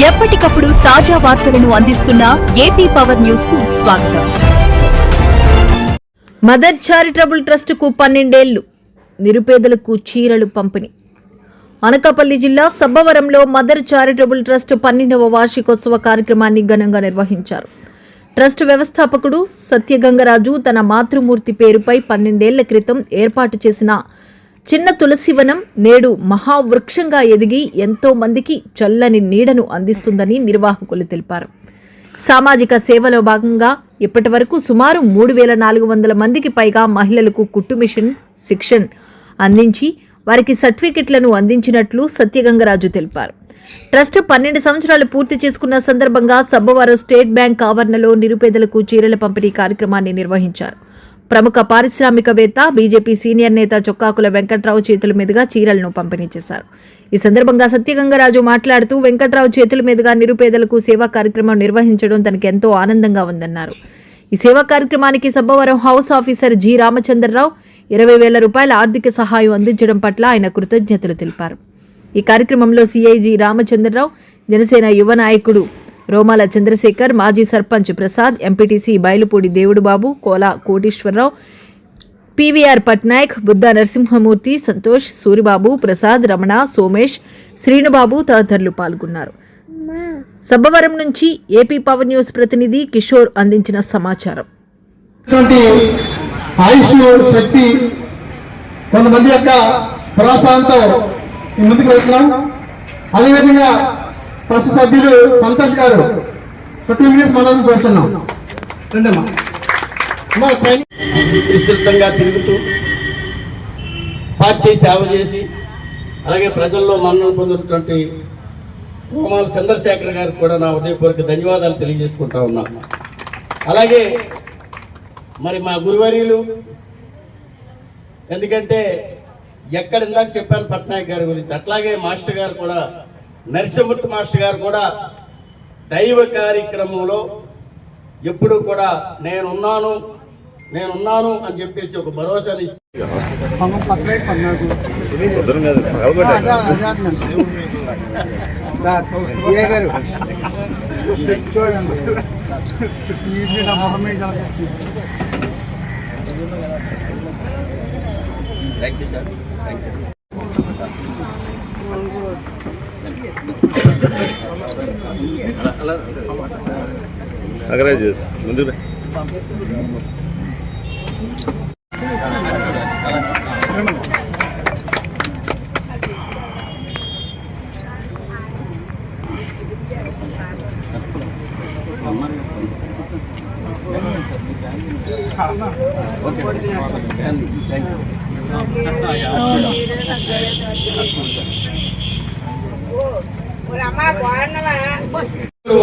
ఎప్పటికప్పుడు తాజా వార్తలను అందిస్తున్న ఏపీ పవర్ న్యూస్ కు స్వాగతం. మదర్ చారిటబుల్ ట్రస్ట్ కు 12 ఏళ్లు, నిరుపేదలకు చీరలు పంపిణీ. అనకాపల్లి జిల్లా సబ్బవరంలో మదర్ చారిటబుల్ ట్రస్ట్ 12వ వార్షికోత్సవ కార్యక్రమాన్ని ఘనంగా నిర్వహించారు. ట్రస్ట్ వ్యవస్థాపకుడు సత్యగంగరాజు తన మాతృమూర్తి పేరుపై 12 ఏళ్ల క్రితం ఏర్పాటు చేసిన చిన్న తులసివనం నేడు మహావృక్షంగా ఎదిగి ఎంతో మందికి చల్లని నీడను అందిస్తుందని నిర్వాహకులు తెలిపారు. సామాజిక సేవలో భాగంగా ఇప్పటి వరకు సుమారు 3400 మందికి పైగా మహిళలకు కుట్టు మిషన్ శిక్షణ అందించి వారికి సర్టిఫికెట్లను అందించినట్లు సత్యగంగరాజు తెలిపారు. ట్రస్ట్ 12 సంవత్సరాలు పూర్తి చేసుకున్న సందర్భంగా సబ్బవరం స్టేట్ బ్యాంక్ ఆవరణలో నిరుపేదలకు చీరల పంపిణీ కార్యక్రమాన్ని నిర్వహించారు. ప్రముఖ పారిశ్రామికవేత్త బీజేపీ సీనియర్ నేత చొక్కాకుల వెంకట్రావు చేతుల మీదుగా చీరలను పంపిణీ చేశారు. ఈ సందర్భంగా సత్యగంగరాజు మాట్లాడుతూ వెంకట్రావు చేతుల మీదుగా నిరుపేదలకు సేవా కార్యక్రమం నిర్వహించడం తనకు ఎంతో ఆనందంగా ఉందన్నారు. ఈ సేవా కార్యక్రమానికి Sabbavaram house officer G Ramachandra Rao 20,000 రూపాయల ఆర్థిక సహాయం అందించడం పట్ల ఆయన కృతజ్ఞతలు తెలిపారు. ఈ కార్యక్రమంలో సిఐజి రామచంద్రరావు, జనసేన యువ నాయకుడు రోమాల చంద్రశేఖర్, మాజీ సర్పంచ్ ప్రసాద్, ఎంపీటీసీ బయలుపూడి దేవుడుబాబు, కోలా కోటేశ్వరరావు, పీవీఆర్ పట్నాయక్, బుద్ధ నరసింహమూర్తి, సంతోష్, సూరిబాబు, ప్రసాద్, రమణ, సోమేష్, శ్రీనుబాబు తదితరులు పాల్గొన్నారు. సబ్బవరం నుంచి ఏపీ పవర్ న్యూస్ ప్రతినిధి కిషోర్ అందించిన సమాచారం. కొంతమంది యొక్క ప్రోత్సాహంతో ముందుకు వెళ్తున్నాం. అదేవిధంగా ట్రస్ట్ సభ్యులు సంతోష్ గారు 2 మినిట్స్ మనం కోరుతున్నాం. విస్తృతంగా తిరుగుతూ పార్టీ సేవ చేసి అలాగే ప్రజల్లో మన్ననలు పొందుతున్నటువంటి రోమాల చంద్రశేఖర్ గారికి కూడా నా హృదయపూర్వక ధన్యవాదాలు తెలియజేసుకుంటా ఉన్నాను. అలాగే మరి మా గురువర్యులు, ఎందుకంటే ఎక్కడ ఇందాక చెప్పాను పట్నాయక్ గారి గురించి, అట్లాగే మాస్టర్ గారు కూడా, నరసింహమూర్తి మాస్టర్ గారు కూడా దైవ కార్యక్రమంలో ఎప్పుడు కూడా నేనున్నాను అని చెప్పేసి ఒక భరోసాని thank you sir. Thank you. అగ్రాజ్ ముందు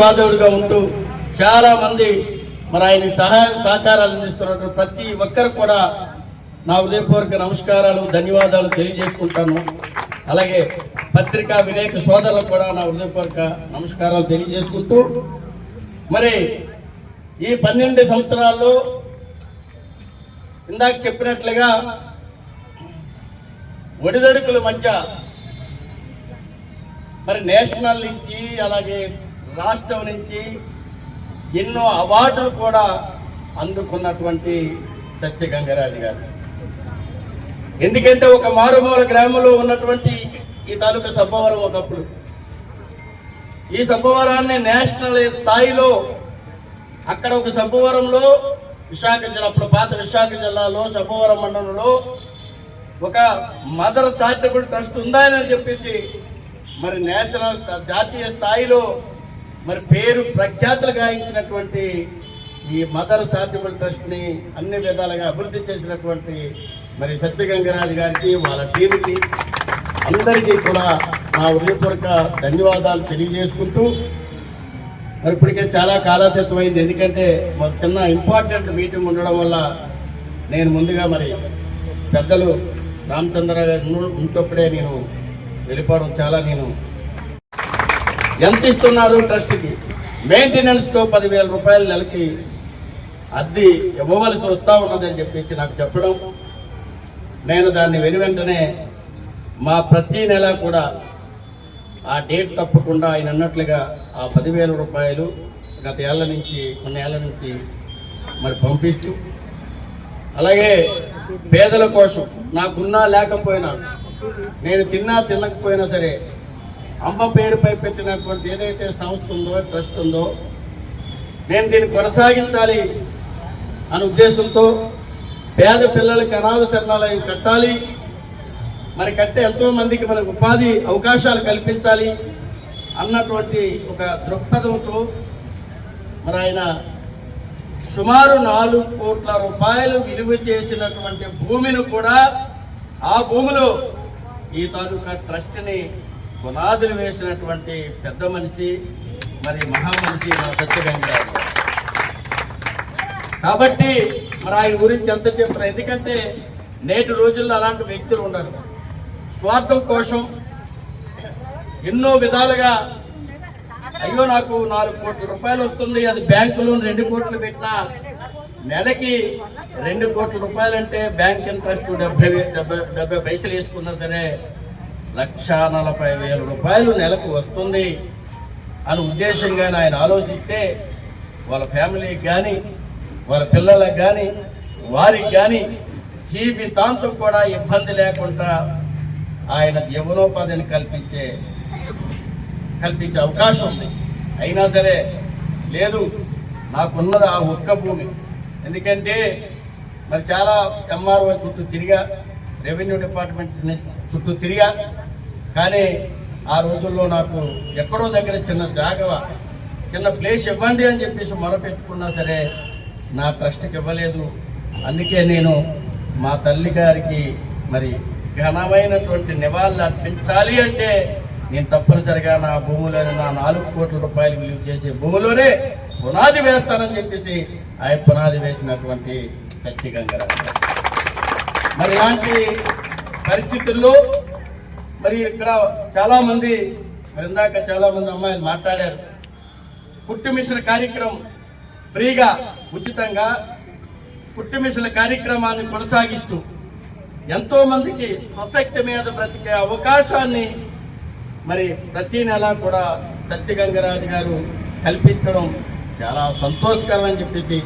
వాదవుడిగా ఉంటూ చాలా మంది మరి ఆయన సహాయ సహకారాలు అందిస్తున్నట్టు ప్రతి ఒక్కరు కూడా నా హృదయపూర్వక నమస్కారాలు, ధన్యవాదాలు తెలియజేసుకుంటాను. అలాగే పత్రికా విలేక సోదరులకు కూడా నా హృదయపూర్వక నమస్కారాలు తెలియజేసుకుంటూ మరి ఈ 12 సంవత్సరాల్లో ఇందాక చెప్పినట్లుగా ఒడిదొడుకుల మధ్య మరి నేషనల్ నుంచి అలాగే రాష్ట్రం నుంచి ఎన్నో అవార్డులు కూడా అందుకున్నటువంటి సత్యగంగరాజు గారు. ఎందుకంటే ఒక మారుమూల గ్రామంలో ఉన్నటువంటి ఈ తాలూకా సబ్బవరం ఒకప్పుడు ఈ సబ్బవరాన్ని నేషనల్ స్థాయిలో అక్కడ ఒక సబ్బవరంలో విశాఖ జిల్లా, అప్పుడు పాత విశాఖ జిల్లాలో సబ్బవరం మండలంలో ఒక మదర్ చారిటబుల్ ట్రస్ట్ ఉందని చెప్పేసి మరి నేషనల్ జాతీయ స్థాయిలో మరి పేరు ప్రఖ్యాతులు గాయించినటువంటి ఈ మదర్ చారిటబుల్ ట్రస్ట్ ని అన్ని విధాలుగా అభివృద్ధి చేసినటువంటి మరి సత్యగంగరాజు గారికి, వాళ్ళ టీంకి అందరికీ కూడా నా హృదయపూర్వక ధన్యవాదాలు తెలియజేసుకుంటూ మరి ఇప్పటికే చాలా కాలాతీతమైంది. ఎందుకంటే ఒక చిన్న ఇంపార్టెంట్ మీటింగ్ ఉండడం వల్ల నేను ముందుగా మరి పెద్దలు రామచంద్ర గారు ఉంటప్పుడే నేను వెళ్ళిపోవడం చాలా నేను ఎంత ఇస్తున్నారు ట్రస్ట్కి మెయింటెనెన్స్తో 10,000 రూపాయలు నెలకి అద్దె ఇవ్వవలసి వస్తూ ఉన్నదని చెప్పేసి నాకు చెప్పడం, నేను దాన్ని వెనువెంటనే మా ప్రతి నెల కూడా ఆ డేట్ తప్పకుండా ఆయన అన్నట్లుగా ఆ 10,000 రూపాయలు గత ఏళ్ల నుంచి కొన్ని ఏళ్ల నుంచి మరి పంపిస్తూ, అలాగే పేదల కోసం నాకున్నా లేకపోయినా, నేను తినకపోయినా సరే అమ్మ పేరుపై పెట్టినటువంటి ఏదైతే సంస్థ ఉందో, ట్రస్ట్ ఉందో, నేను దీన్ని కొనసాగించాలి అనే ఉద్దేశంతో పేద పిల్లలకి అనాథ శరణాలయం కట్టాలి, మరి కట్టే ఎంతో మందికి మనకు ఉపాధి అవకాశాలు కల్పించాలి అన్నటువంటి ఒక దృక్పథంతో మరి ఆయన సుమారు 4 కోట్ల రూపాయలు విలువ చేసినటువంటి భూమిని కూడా, ఆ భూమిలో ఈ తాలూకా ట్రస్ట్ని పునాదులు వేసినటువంటి పెద్ద మనిషి, మరి మహామనిషి మా సత్యగంగ గారు. కాబట్టి మరి ఆయన గురించి ఎంత చెప్పారు, ఎందుకంటే నేటి రోజుల్లో అలాంటి వ్యక్తులు ఉండరు. స్వార్థం కోసం ఎన్నో విధాలుగా, అయ్యో నాకు 4 కోట్ల రూపాయలు వస్తుంది, అది బ్యాంకులో 2 కోట్లు పెట్టినా నెలకి 2 కోట్ల రూపాయలు అంటే బ్యాంక్ ఇంట్రెస్ట్ 70 పైసలు వేసుకున్నా సరే 1,40,000 రూపాయలు నెలకు వస్తుంది అని ఉద్దేశంగా ఆయన ఆలోచిస్తే, వాళ్ళ ఫ్యామిలీకి కానీ వాళ్ళ పిల్లలకు కానీ వారికి కానీ జీవితాంతం కూడా ఇబ్బంది లేకుండా ఆయన జీవనోపాధిని కల్పించే అవకాశం ఉంది. అయినా సరే లేదు, నాకున్నది ఆ ఒక్క భూమి. ఎందుకంటే మరి చాలా ఎంఆర్ఓ చుట్టూ తిరిగా, రెవెన్యూ డిపార్ట్మెంట్ చుట్టూ తిరిగా, కానీ ఆ రోజుల్లో నాకు ఎక్కడో దగ్గర చిన్న ప్లేస్ ఇవ్వండి అని చెప్పేసి మొరపెట్టుకున్నా సరే నా ట్రస్ట్కి ఇవ్వలేదు. అందుకే నేను మా తల్లి గారికి మరి ఘనమైనటువంటి నివాళులు అర్పించాలి అంటే నేను తప్పనిసరిగా నా భూమిలోనే, నా 4 కోట్ల రూపాయలు విలువ చేసే భూమిలోనే పునాది వేస్తానని చెప్పేసి ఆయన పునాది వేసినటువంటి సత్యగంగారావు. మరి ఇలాంటి పరిస్థితుల్లో మరి ఇక్కడ చాలా మంది, ఇందాక చాలా మంది అమ్మాయిలు మాట్లాడారు, కుట్టు మిషన్ కార్యక్రమం ఫ్రీగా ఉచితంగా కుట్టు మిషన్ల కార్యక్రమాన్ని కొనసాగిస్తూ ఎంతో మందికి స్వశక్తి మీద బ్రతికే అవకాశాన్ని మరి ప్రతి నెల కూడా సత్యగంగరాజు గారు కల్పించడం చాలా సంతోషకరం అని చెప్పేసి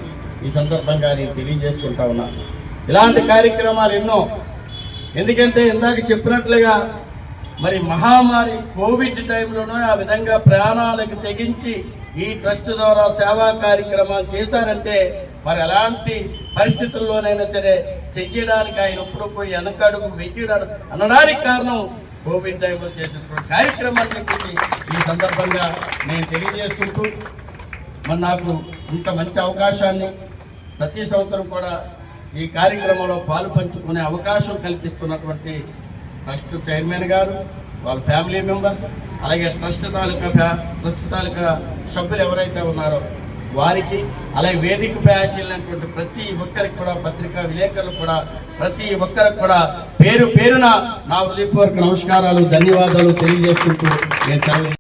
ఈ సందర్భంగా నేను తెలియజేసుకుంటా ఉన్నా. ఇలాంటి కార్యక్రమాలు ఎన్నో, ఎందుకంటే ఇందాక చెప్పినట్లుగా మరి మహామారి కోవిడ్ టైంలోనూ ఆ విధంగా ప్రాణాలకు తెగించి ఈ ట్రస్ట్ ద్వారా సేవా కార్యక్రమాలు చేశారంటే మరి ఎలాంటి పరిస్థితుల్లోనైనా సరే చెయ్యడానికి ఆయన ఎప్పుడు పోయి వెనకడుగు వెయ్యడానికి అనడానికి కారణం కోవిడ్ టైంలో చేసినటువంటి కార్యక్రమాన్ని చెప్పి ఈ సందర్భంగా నేను తెలియజేసుకుంటూ, మరి నాకు ఇంత మంచి అవకాశాన్ని ప్రతి సంవత్సరం కూడా ఈ కార్యక్రమంలో పాలు పంచుకునే అవకాశం కల్పిస్తున్నటువంటి ట్రస్ట్ చైర్మన్ గారు, వాళ్ళ ఫ్యామిలీ మెంబర్స్, అలాగే ట్రస్ట్ తాలూకా సభ్యులు ఎవరైతే ఉన్నారో వారికి, అలాగే వేదికపై ఆశీలైనటువంటి ప్రతి ఒక్కరికి కూడా, పత్రికా విలేకరులు కూడా, ప్రతి ఒక్కరికి కూడా పేరు పేరున నా హృదయపూర్వక నమస్కారాలు, ధన్యవాదాలు తెలియజేసుకుంటూ నేను